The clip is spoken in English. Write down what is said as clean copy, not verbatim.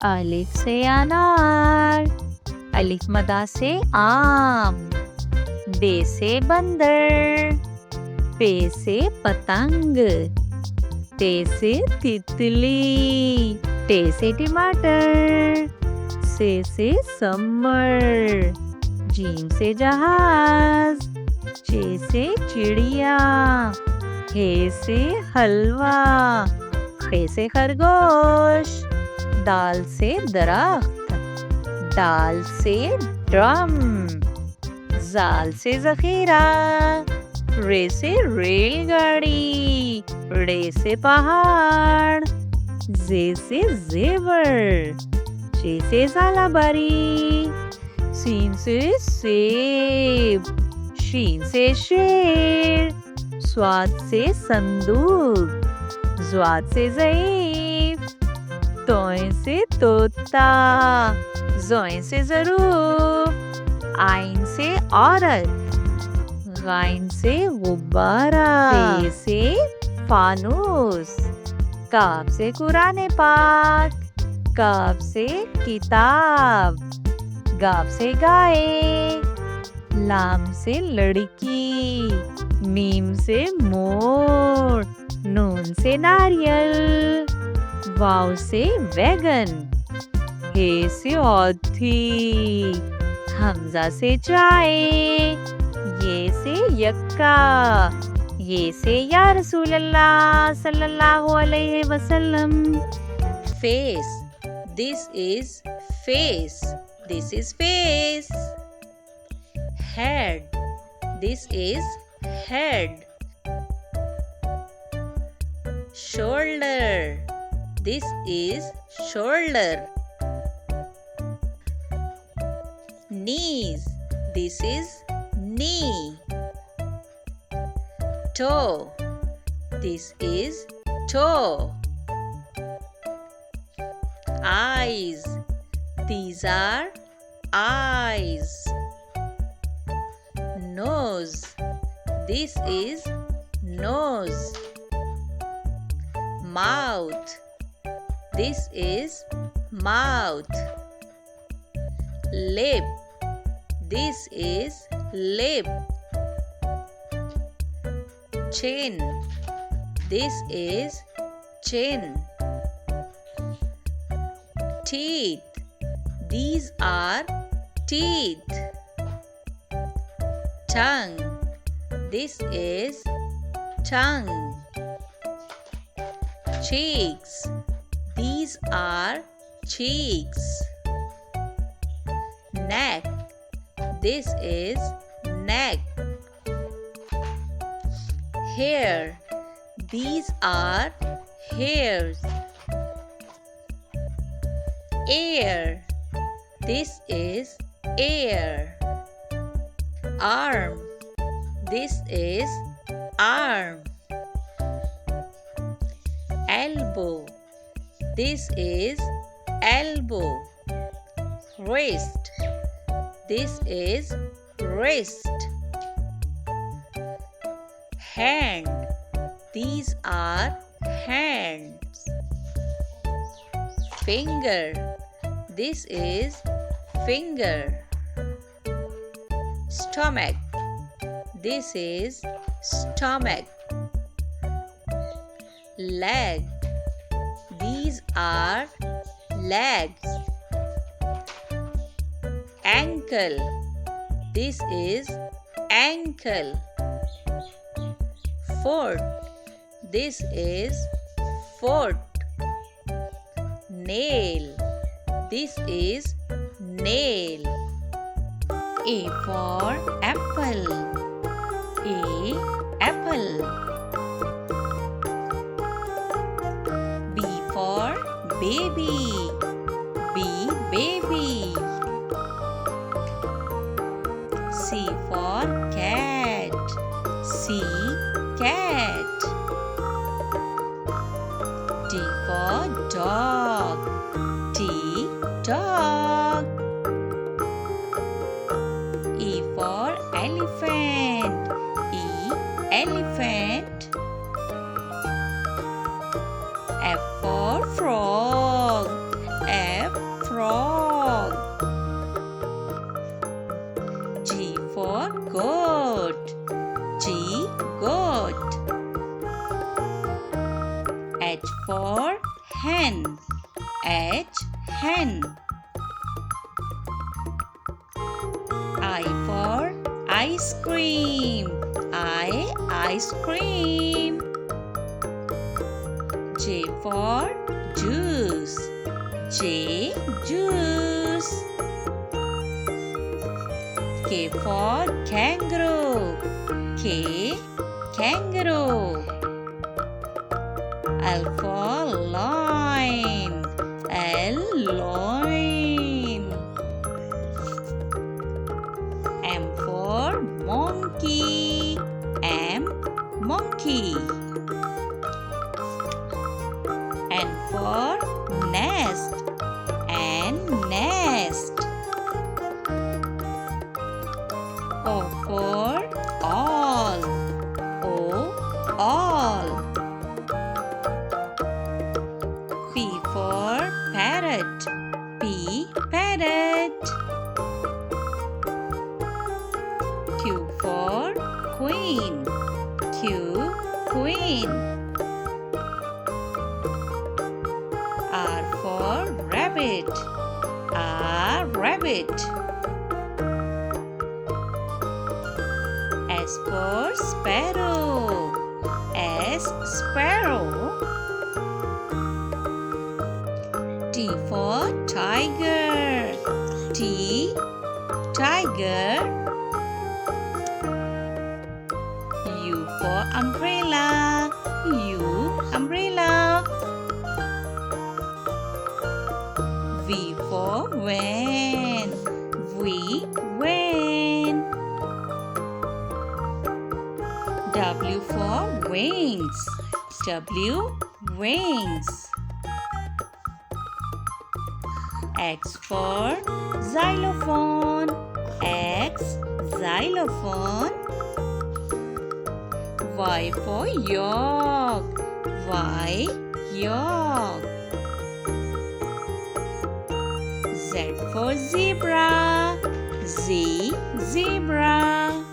अलिफ से अनार, अलिफ मदा से आम, बे से बंदर, पे से पतंग, ते से तितली, टे से टमाटर, से समर, जीम से जहाज, चे से चिड़िया, हे से हलवा, खे से खरगोश, दाल से दरख्त, दाल से ड्रम, जाल से जखीरा, रे से रेलगाड़ी, रे से पहाड़, जे से जेवर, चे से सालाबारी, सीन से सेब, शीन से शेर, स्वाद से संदूक, ज्वाद से ज़ईफ़, तोय से तोता, ज़ोय से ज़रूफ, आइन से औरत, गाइन से गुब्बारा, फे से फानूस, काफ से कुरान पाक, काफ से किताब, गाफ से गाय, लाम से लड़की, मीम से मोर, नून से नारियल, वाव से वैगन, हे से औथी, हमजा से चाय, ये से यक्का, ये से या रसूल अल्लाह सल्लल्लाहु अलैहि वसल्लम। Face. This is face. This is face. Head. This is head. Shoulder. This is shoulder. Knees. This is knee. Toe. This is toe. Eyes. These are eyes. Nose. This is nose. Mouth. This is mouth. Lip. This is lip. Chin. This is chin. Teeth. These are teeth. Tongue. This is tongue. Cheeks. These are cheeks. Neck. This is neck. Hair. These are hairs. Ear. This is ear. Arm. This is arm. Elbow. This is elbow. Wrist. This is wrist. Hand. These are hands. Finger. This is finger. Stomach. This is stomach. Leg. These are legs. Ankle. This is ankle. Foot. This is foot. Nail. This is nail. A for apple. A apple. B for baby. B baby. C for cat. C cat. D for dog. D dog. E for elephant. E elephant. F for frog. F frog. G for goat. G, goat. H for hen. H, hen. I for ice cream. I, ice cream. J for juice. J, juice. K for kangaroo. K, kangaroo. L for lion. L, lion. M for monkey. M, monkey. N for nest. N, nest. O for all. O, all. P for parrot. P, parrot. Q for queen. Q, queen. R for rabbit. R, rabbit. S for sparrow. S, sparrow. T for tiger. T, tiger. U for umbrella. U, umbrella. V for van. V, van. W for wings. W, wings. X for xylophone. X, xylophone. Y for york. Y, york. Z for zebra. Z, zebra.